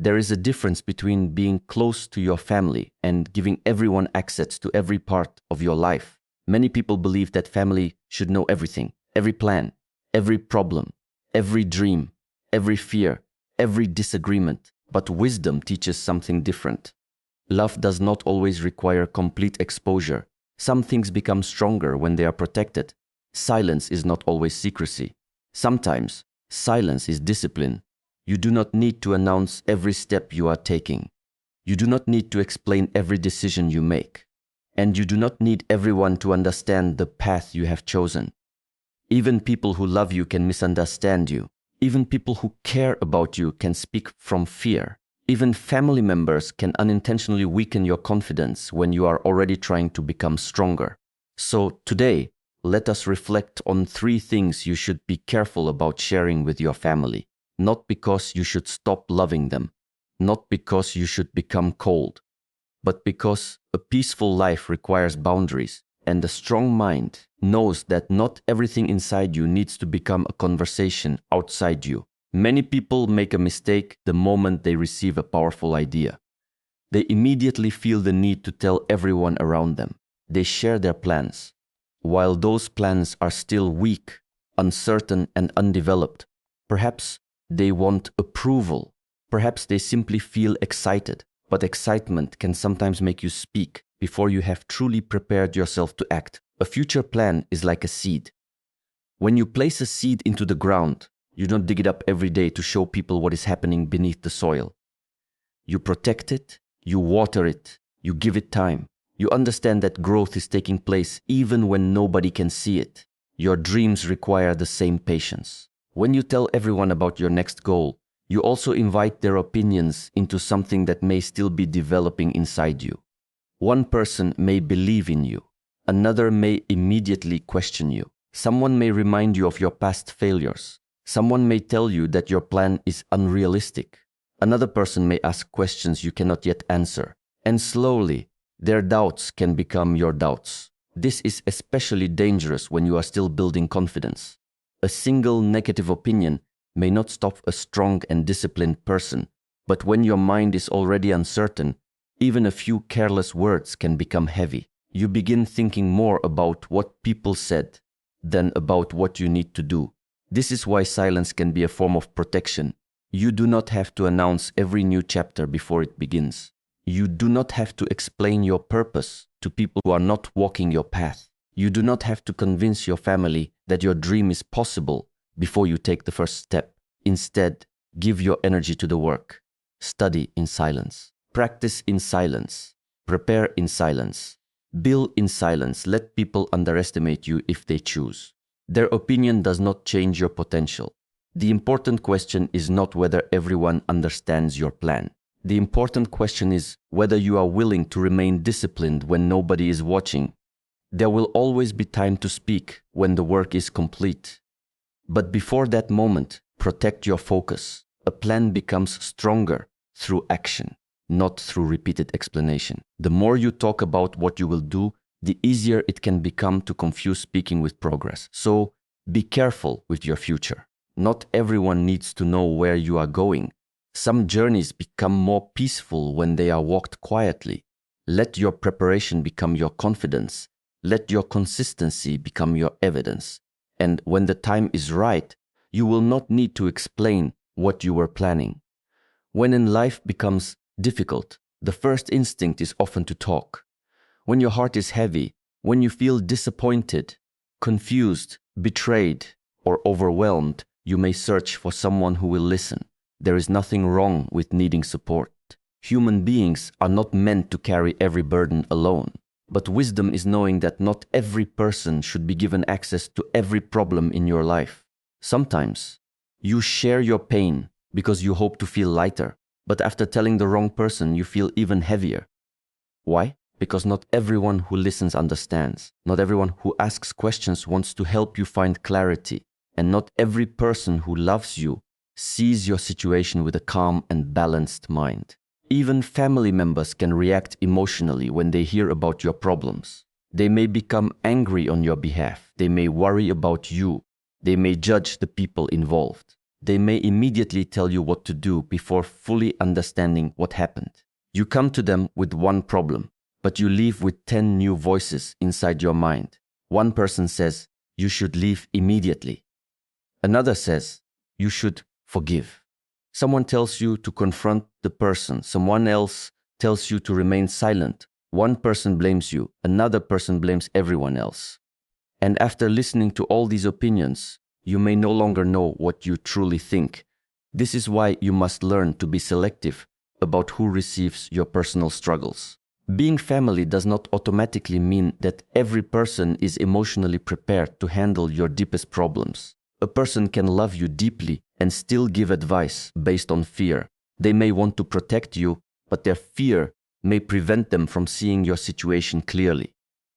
There is a difference between being close to your family and giving everyone access to every part of your life. Many people believe that family should know everything, every plan, every problem, every dream, every fear, every disagreement. But wisdom teaches something different. Love does not always require complete exposure. Some things become stronger when they are protected. Silence is not always secrecy. Sometimes silence is discipline. You do not need to announce every step you are taking. You do not need to explain every decision you make. And you do not need everyone to understand the path you have chosen. Even people who love you can misunderstand you. Even people who care about you can speak from fear. Even family members can unintentionally weaken your confidence when you are already trying to become stronger. So today, let us reflect on 3 things you should be careful about sharing with your family. Not because you should stop loving them, not because you should become cold, but because a peaceful life requires boundaries, and a strong mind knows that not everything inside you needs to become a conversation outside you. Many people make a mistake the moment they receive a powerful idea. They immediately feel the need to tell everyone around them. They share their plans. While those plans are still weak, uncertain, and undeveloped, perhaps they want approval. Perhaps they simply feel excited, but excitement can sometimes make you speak before you have truly prepared yourself to act. A future plan is like a seed. When you place a seed into the ground, you don't dig it up every day to show people what is happening beneath the soil. You protect it, you water it, you give it time. You understand that growth is taking place even when nobody can see it. Your dreams require the same patience. When you tell everyone about your next goal, you also invite their opinions into something that may still be developing inside you. One person may believe in you. Another may immediately question you. Someone may remind you of your past failures. Someone may tell you that your plan is unrealistic. Another person may ask questions you cannot yet answer. And slowly, their doubts can become your doubts. This is especially dangerous when you are still building confidence. A single negative opinion may not stop a strong and disciplined person, but when your mind is already uncertain, even a few careless words can become heavy. You begin thinking more about what people said than about what you need to do. This is why silence can be a form of protection. You do not have to announce every new chapter before it begins. You do not have to explain your purpose to people who are not walking your path. You do not have to convince your family that your dream is possible before you take the first step. Instead, give your energy to the work. Study in silence. Practice in silence. Prepare in silence. Build in silence. Let people underestimate you if they choose. Their opinion does not change your potential. The important question is not whether everyone understands your plan. The important question is whether you are willing to remain disciplined when nobody is watching. There will always be time to speak when the work is complete. But before that moment, protect your focus. A plan becomes stronger through action, not through repeated explanation. The more you talk about what you will do, the easier it can become to confuse speaking with progress. So be careful with your future. Not everyone needs to know where you are going. Some journeys become more peaceful when they are walked quietly. Let your preparation become your confidence. Let your consistency become your evidence. And when the time is right, you will not need to explain what you were planning. When in life becomes difficult, the first instinct is often to talk. When your heart is heavy, when you feel disappointed, confused, betrayed, or overwhelmed, you may search for someone who will listen. There is nothing wrong with needing support. Human beings are not meant to carry every burden alone. But wisdom is knowing that not every person should be given access to every problem in your life. Sometimes you share your pain because you hope to feel lighter, but after telling the wrong person, you feel even heavier. Why? Because not everyone who listens understands. Not everyone who asks questions wants to help you find clarity. And not every person who loves you sees your situation with a calm and balanced mind. Even family members can react emotionally when they hear about your problems. They may become angry on your behalf. They may worry about you. They may judge the people involved. They may immediately tell you what to do before fully understanding what happened. You come to them with one problem, but you leave with 10 new voices inside your mind. One person says, you should leave immediately. Another says, you should forgive. Someone tells you to confront the person. Someone else tells you to remain silent. One person blames you. Another person blames everyone else. And after listening to all these opinions, you may no longer know what you truly think. This is why you must learn to be selective about who receives your personal struggles. Being family does not automatically mean that every person is emotionally prepared to handle your deepest problems. A person can love you deeply and still give advice based on fear. They may want to protect you, but their fear may prevent them from seeing your situation clearly.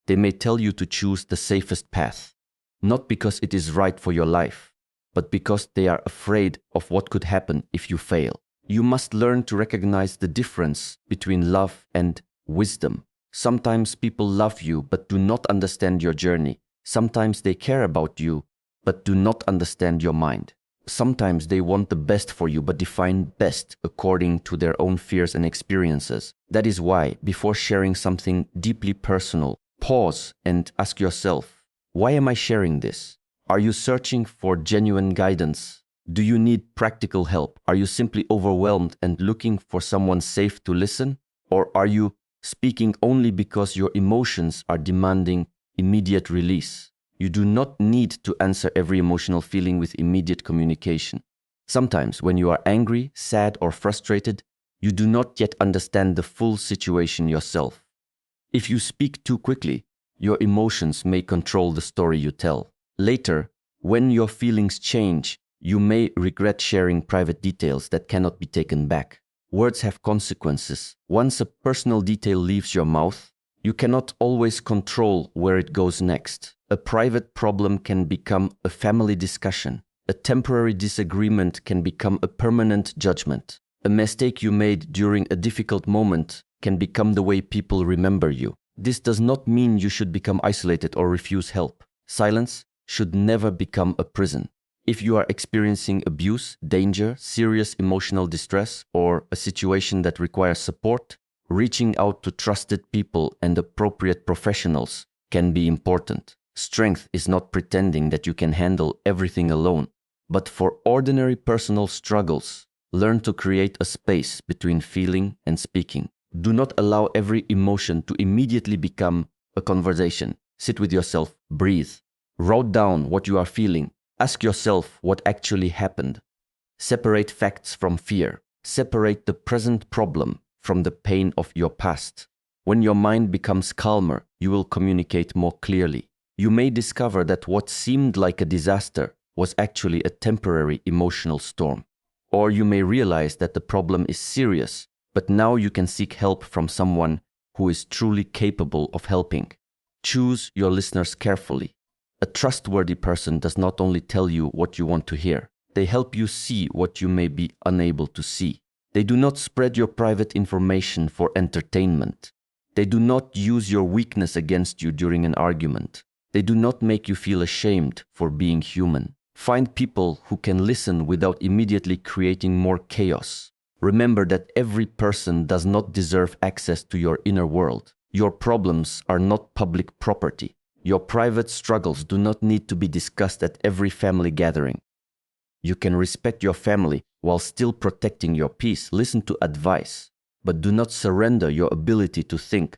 They may tell you to choose the safest path, not because it is right for your life, but because they are afraid of what could happen if you fail. You must learn to recognize the difference between love and wisdom. Sometimes people love you but do not understand your journey. Sometimes they care about you but do not understand your mind. Sometimes they want the best for you but define best according to their own fears and experiences. That is why, before sharing something deeply personal, pause and ask yourself, why am I sharing this? Are you searching for genuine guidance? Do you need practical help? Are you simply overwhelmed and looking for someone safe to listen? Or are you speaking only because your emotions are demanding immediate release? You do not need to answer every emotional feeling with immediate communication. Sometimes when you are angry, sad, or frustrated, you do not yet understand the full situation yourself. If you speak too quickly, your emotions may control the story you tell. Later, when your feelings change, you may regret sharing private details that cannot be taken back. Words have consequences. Once a personal detail leaves your mouth, you cannot always control where it goes next. A private problem can become a family discussion. A temporary disagreement can become a permanent judgment. A mistake you made during a difficult moment can become the way people remember you. This does not mean you should become isolated or refuse help. Silence should never become a prison. If you are experiencing abuse, danger, serious emotional distress, or a situation that requires support, reaching out to trusted people and appropriate professionals can be important. Strength is not pretending that you can handle everything alone, but for ordinary personal struggles, learn to create a space between feeling and speaking. Do not allow every emotion to immediately become a conversation. Sit with yourself, breathe. Write down what you are feeling. Ask yourself what actually happened. Separate facts from fear. Separate the present problem from the pain of your past. When your mind becomes calmer, you will communicate more clearly. You may discover that what seemed like a disaster was actually a temporary emotional storm. Or you may realize that the problem is serious, but now you can seek help from someone who is truly capable of helping. Choose your listeners carefully. A trustworthy person does not only tell you what you want to hear, they help you see what you may be unable to see. They do not spread your private information for entertainment. They do not use your weakness against you during an argument. They do not make you feel ashamed for being human. Find people who can listen without immediately creating more chaos. Remember that every person does not deserve access to your inner world. Your problems are not public property. Your private struggles do not need to be discussed at every family gathering. You can respect your family while still protecting your peace. Listen to advice, but do not surrender your ability to think.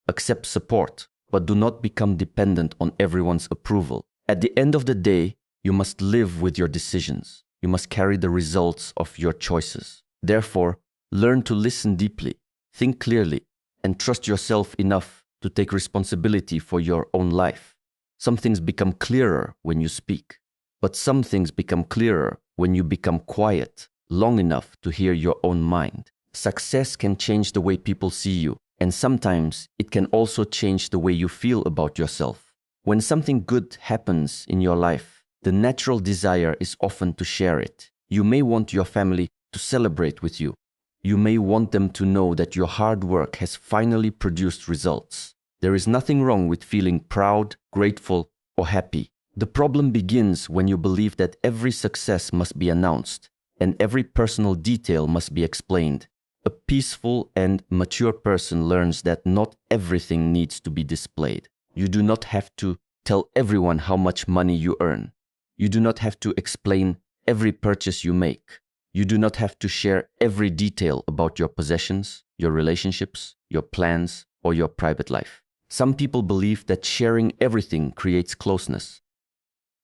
Accept support, but do not become dependent on everyone's approval. At the end of the day, you must live with your decisions. You must carry the results of your choices. Therefore, learn to listen deeply, think clearly, and trust yourself enough to take responsibility for your own life. Some things become clearer when you speak, but some things become clearer when you become quiet long enough to hear your own mind. Success can change the way people see you, and sometimes it can also change the way you feel about yourself. When something good happens in your life, the natural desire is often to share it. You may want your family to celebrate with you. You may want them to know that your hard work has finally produced results. There is nothing wrong with feeling proud, grateful, or happy. The problem begins when you believe that every success must be announced and every personal detail must be explained. A peaceful and mature person learns that not everything needs to be displayed. You do not have to tell everyone how much money you earn. You do not have to explain every purchase you make. You do not have to share every detail about your possessions, your relationships, your plans, or your private life. Some people believe that sharing everything creates closeness.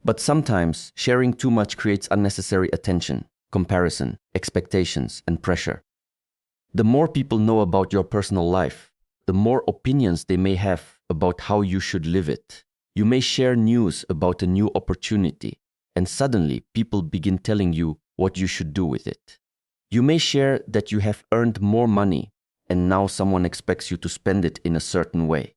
But sometimes sharing too much creates unnecessary attention, comparison, expectations, and pressure. The more people know about your personal life, the more opinions they may have about how you should live it. You may share news about a new opportunity, and suddenly people begin telling you what you should do with it. You may share that you have earned more money, and now someone expects you to spend it in a certain way.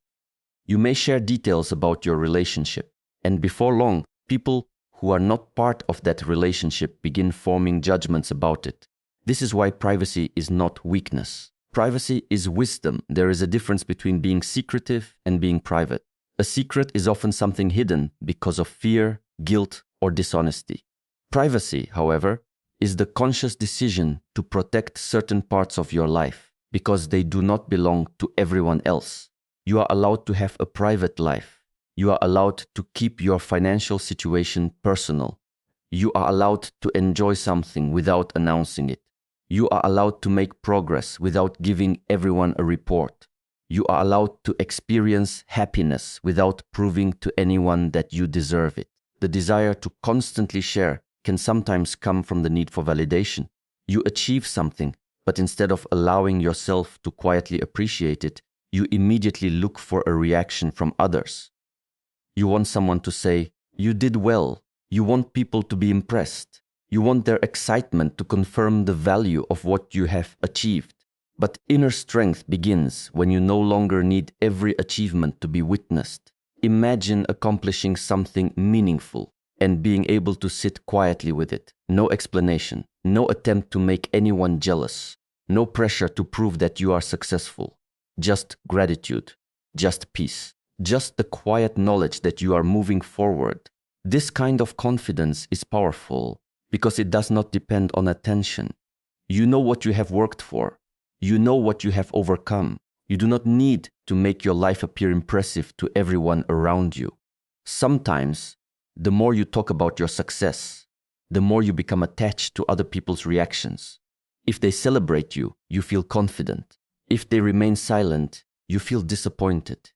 You may share details about your relationship, and before long, people who are not part of that relationship begin forming judgments about it. This is why privacy is not weakness. Privacy is wisdom. There is a difference between being secretive and being private. A secret is often something hidden because of fear, guilt, or dishonesty. Privacy, however, is the conscious decision to protect certain parts of your life because they do not belong to everyone else. You are allowed to have a private life. You are allowed to keep your financial situation personal. You are allowed to enjoy something without announcing it. You are allowed to make progress without giving everyone a report. You are allowed to experience happiness without proving to anyone that you deserve it. The desire to constantly share can sometimes come from the need for validation. You achieve something, but instead of allowing yourself to quietly appreciate it, you immediately look for a reaction from others. You want someone to say, "You did well." You want people to be impressed. You want their excitement to confirm the value of what you have achieved. But inner strength begins when you no longer need every achievement to be witnessed. Imagine accomplishing something meaningful and being able to sit quietly with it. No explanation, no attempt to make anyone jealous, no pressure to prove that you are successful. Just gratitude, just peace, just the quiet knowledge that you are moving forward. This kind of confidence is powerful because it does not depend on attention. You know what you have worked for. You know what you have overcome. You do not need to make your life appear impressive to everyone around you. Sometimes, the more you talk about your success, the more you become attached to other people's reactions. If they celebrate you, you feel confident. If they remain silent, you feel disappointed.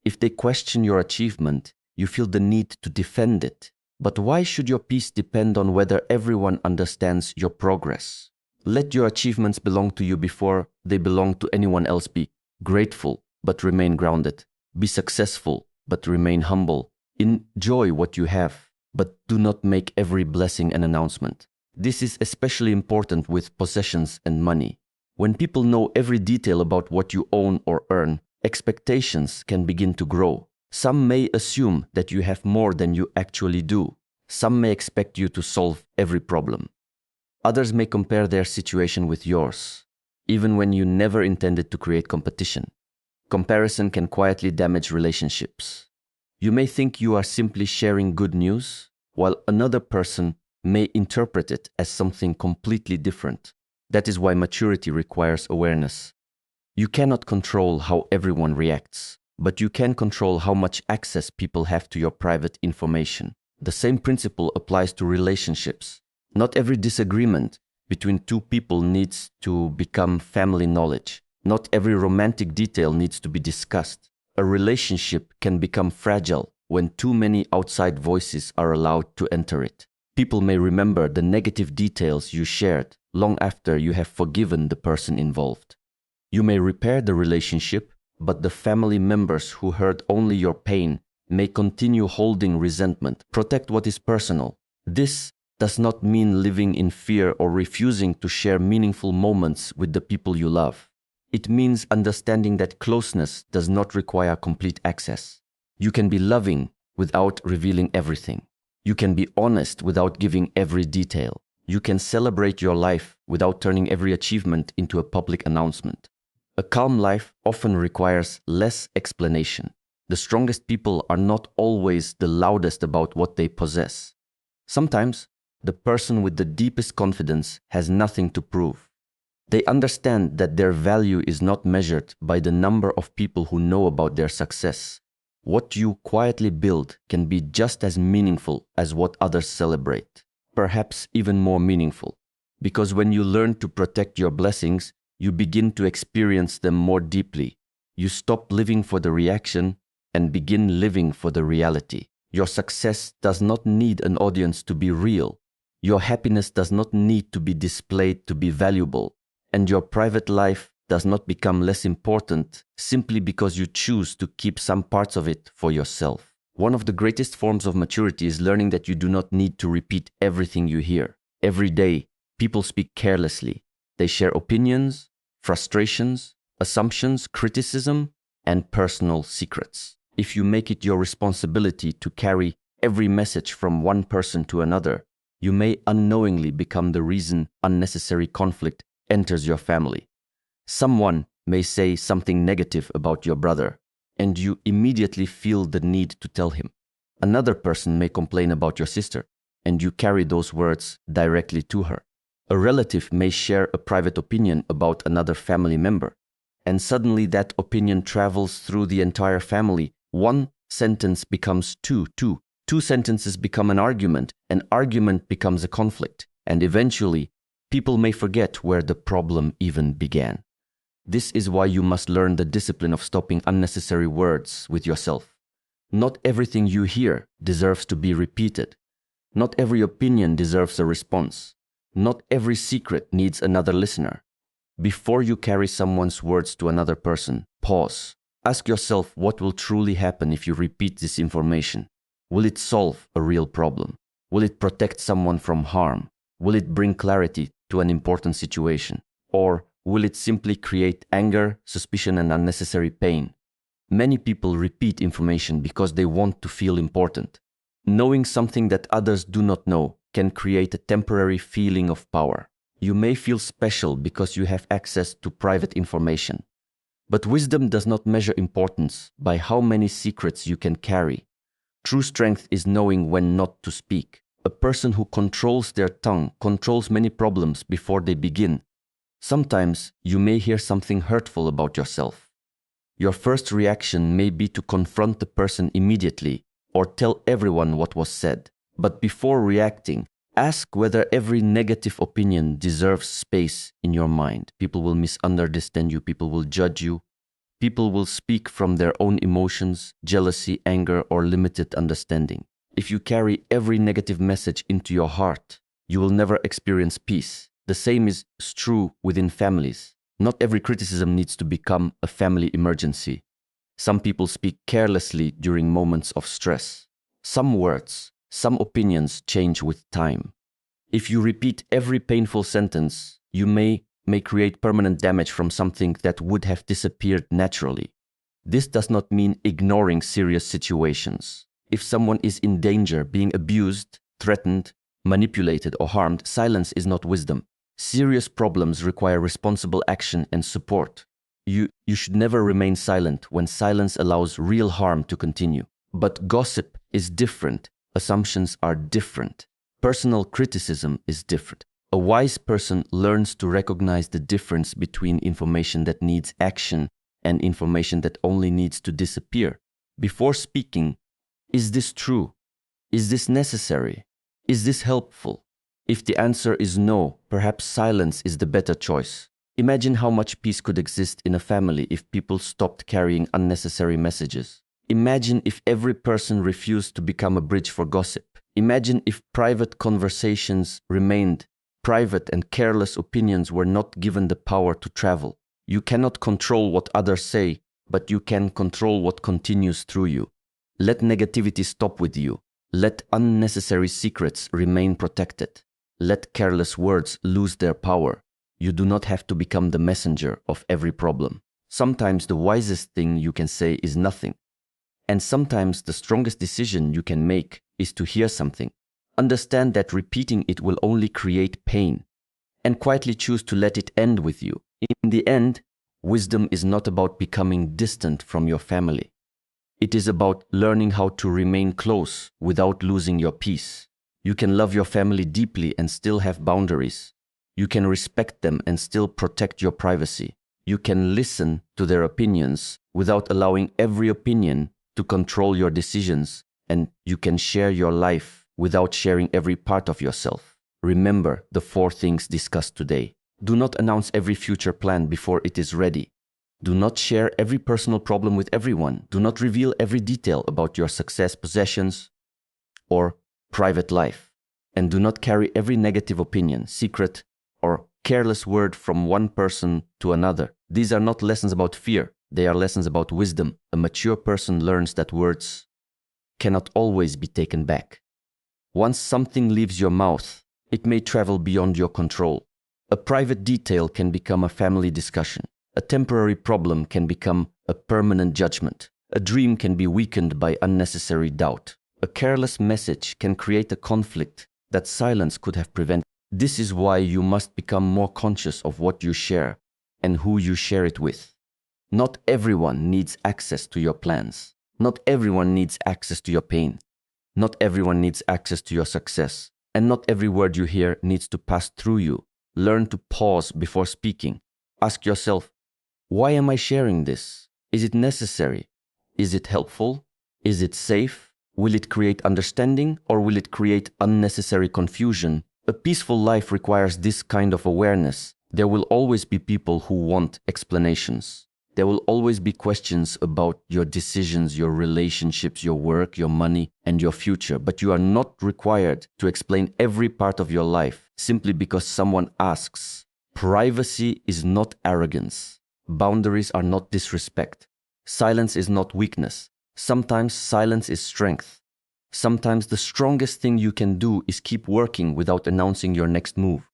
If they question your achievement, you feel the need to defend it. But why should your peace depend on whether everyone understands your progress? Let your achievements belong to you before they belong to anyone else. Be grateful, but remain grounded. Be successful, but remain humble. Enjoy what you have, but do not make every blessing an announcement. This is especially important with possessions and money. When people know every detail about what you own or earn, expectations can begin to grow. Some may assume that you have more than you actually do. Some may expect you to solve every problem. Others may compare their situation with yours, even when you never intended to create competition. Comparison can quietly damage relationships. You may think you are simply sharing good news, while another person may interpret it as something completely different. That is why maturity requires awareness. You cannot control how everyone reacts, but you can control how much access people have to your private information. The same principle applies to relationships. Not every disagreement between two people needs to become family knowledge. Not every romantic detail needs to be discussed. A relationship can become fragile when too many outside voices are allowed to enter it. People may remember the negative details you shared long after you have forgiven the person involved. You may repair the relationship, but the family members who heard only your pain may continue holding resentment. Protect what is personal. This does not mean living in fear or refusing to share meaningful moments with the people you love. It means understanding that closeness does not require complete access. You can be loving without revealing everything. You can be honest without giving every detail. You can celebrate your life without turning every achievement into a public announcement. A calm life often requires less explanation. The strongest people are not always the loudest about what they possess. Sometimes, the person with the deepest confidence has nothing to prove. They understand that their value is not measured by the number of people who know about their success. What you quietly build can be just as meaningful as what others celebrate, perhaps even more meaningful. Because when you learn to protect your blessings, you begin to experience them more deeply. You stop living for the reaction and begin living for the reality. Your success does not need an audience to be real. Your happiness does not need to be displayed to be valuable. And your private life does not become less important simply because you choose to keep some parts of it for yourself. One of the greatest forms of maturity is learning that you do not need to repeat everything you hear. Every day, people speak carelessly. They share opinions, frustrations, assumptions, criticism, and personal secrets. If you make it your responsibility to carry every message from one person to another, you may unknowingly become the reason unnecessary conflict enters your family. Someone may say something negative about your brother, and you immediately feel the need to tell him. Another person may complain about your sister, and you carry those words directly to her. A relative may share a private opinion about another family member, and suddenly that opinion travels through the entire family. One sentence becomes two sentences become an argument becomes a conflict, and eventually, people may forget where the problem even began. This is why you must learn the discipline of stopping unnecessary words with yourself. Not everything you hear deserves to be repeated. Not every opinion deserves a response. Not every secret needs another listener. Before you carry someone's words to another person, pause. Ask yourself what will truly happen if you repeat this information. Will it solve a real problem? Will it protect someone from harm? Will it bring clarity to an important situation? Or will it simply create anger, suspicion, and unnecessary pain? Many people repeat information because they want to feel important. Knowing something that others do not know can create a temporary feeling of power. You may feel special because you have access to private information. But wisdom does not measure importance by how many secrets you can carry. True strength is knowing when not to speak. A person who controls their tongue controls many problems before they begin. Sometimes you may hear something hurtful about yourself. Your first reaction may be to confront the person immediately or tell everyone what was said. But before reacting, ask whether every negative opinion deserves space in your mind. People will misunderstand you, people will judge you, people will speak from their own emotions, jealousy, anger, or limited understanding. If you carry every negative message into your heart, you will never experience peace. The same is true within families. Not every criticism needs to become a family emergency. Some people speak carelessly during moments of stress. Some words, some opinions change with time. If you repeat every painful sentence, you may create permanent damage from something that would have disappeared naturally. This does not mean ignoring serious situations. If someone is in danger, being abused, threatened, manipulated, or harmed, silence is not wisdom. Serious problems require responsible action and support. You should never remain silent when silence allows real harm to continue. But gossip is different. Assumptions are different. Personal criticism is different. A wise person learns to recognize the difference between information that needs action and information that only needs to disappear. Before speaking, is this true? Is this necessary? Is this helpful? If the answer is no, perhaps silence is the better choice. Imagine how much peace could exist in a family if people stopped carrying unnecessary messages. Imagine if every person refused to become a bridge for gossip. Imagine if private conversations remained private and careless opinions were not given the power to travel. You cannot control what others say, but you can control what continues through you. Let negativity stop with you. Let unnecessary secrets remain protected. Let careless words lose their power. You do not have to become the messenger of every problem. Sometimes the wisest thing you can say is nothing. And sometimes the strongest decision you can make is to hear something. Understand that repeating it will only create pain, and quietly choose to let it end with you. In the end, wisdom is not about becoming distant from your family. It is about learning how to remain close without losing your peace. You can love your family deeply and still have boundaries. You can respect them and still protect your privacy. You can listen to their opinions without allowing every opinion to control your decisions, and you can share your life without sharing every part of yourself. Remember the 4 things discussed today. Do not announce every future plan before it is ready. Do not share every personal problem with everyone. Do not reveal every detail about your success, possessions, or private life. And do not carry every negative opinion, secret, or careless word from one person to another. These are not lessons about fear. They are lessons about wisdom. A mature person learns that words cannot always be taken back. Once something leaves your mouth, it may travel beyond your control. A private detail can become a family discussion. A temporary problem can become a permanent judgment. A dream can be weakened by unnecessary doubt. A careless message can create a conflict that silence could have prevented. This is why you must become more conscious of what you share and who you share it with. Not everyone needs access to your plans. Not everyone needs access to your pain. Not everyone needs access to your success. And not every word you hear needs to pass through you. Learn to pause before speaking. Ask yourself, why am I sharing this? Is it necessary? Is it helpful? Is it safe? Will it create understanding or will it create unnecessary confusion? A peaceful life requires this kind of awareness. There will always be people who want explanations. There will always be questions about your decisions, your relationships, your work, your money, and your future. But you are not required to explain every part of your life simply because someone asks. Privacy is not arrogance. Boundaries are not disrespect. Silence is not weakness. Sometimes silence is strength. Sometimes the strongest thing you can do is keep working without announcing your next move.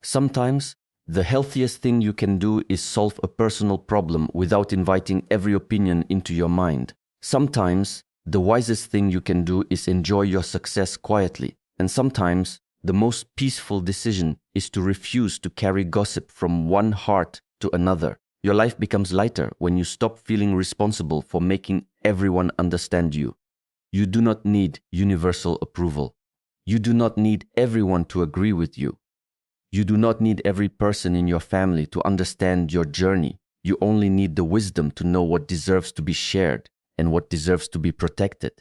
Sometimes the healthiest thing you can do is solve a personal problem without inviting every opinion into your mind. Sometimes the wisest thing you can do is enjoy your success quietly. And sometimes the most peaceful decision is to refuse to carry gossip from one heart to another. Your life becomes lighter when you stop feeling responsible for making everyone understand you. You do not need universal approval. You do not need everyone to agree with you. You do not need every person in your family to understand your journey. You only need the wisdom to know what deserves to be shared and what deserves to be protected.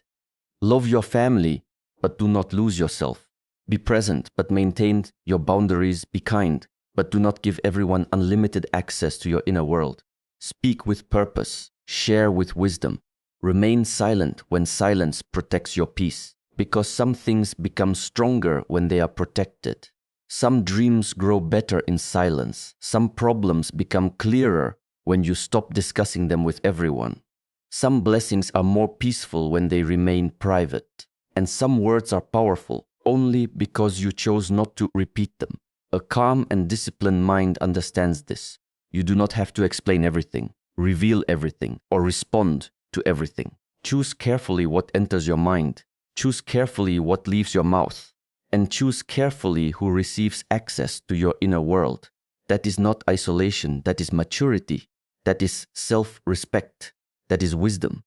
Love your family, but do not lose yourself. Be present, but maintain your boundaries. Be kind, but do not give everyone unlimited access to your inner world. Speak with purpose. Share with wisdom. Remain silent when silence protects your peace, because some things become stronger when they are protected. Some dreams grow better in silence. Some problems become clearer when you stop discussing them with everyone. Some blessings are more peaceful when they remain private. And some words are powerful only because you chose not to repeat them. A calm and disciplined mind understands this. You do not have to explain everything, reveal everything, or respond to everything. Choose carefully what enters your mind. Choose carefully what leaves your mouth. And choose carefully who receives access to your inner world. That is not isolation, that is maturity, that is self-respect, that is wisdom.